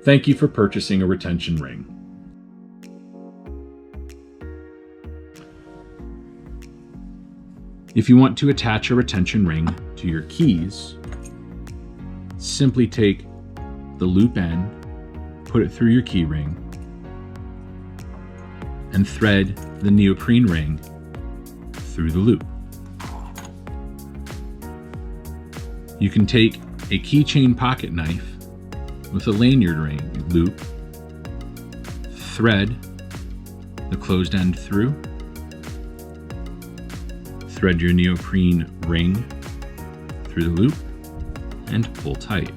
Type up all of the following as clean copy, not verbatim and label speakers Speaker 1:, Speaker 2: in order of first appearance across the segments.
Speaker 1: Thank you for purchasing a retention ring. If you want to attach a retention ring to your keys, simply take the loop end, put it through your key ring, and thread the neoprene ring through the loop. You can take a keychain pocket knife with a lanyard ring loop, thread the closed end through, thread your neoprene ring through the loop, and pull tight.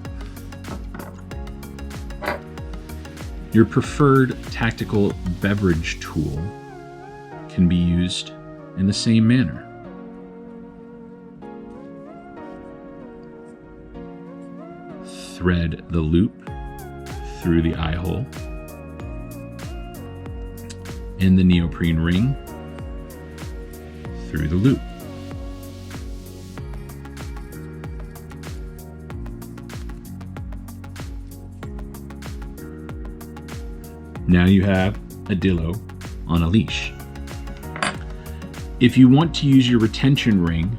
Speaker 1: Your preferred tactical beverage tool can be used in the same manner. Thread the loop through the eye hole and the neoprene ring through the loop. Now you have a Dillo on a leash. If you want to use your retention ring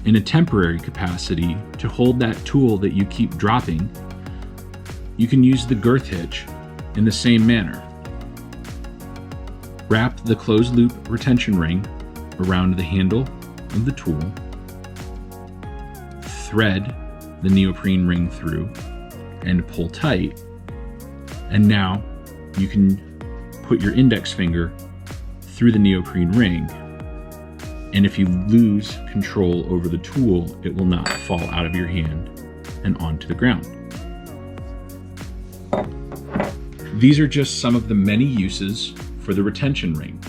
Speaker 1: in a temporary capacity to hold that tool that you keep dropping, you can use the girth hitch in the same manner. Wrap the closed loop retention ring around the handle of the tool, thread the neoprene ring through, and pull tight, and now you can put your index finger through the neoprene ring, and if you lose control over the tool, it will not fall out of your hand and onto the ground. These are just some of the many uses for the retention ring.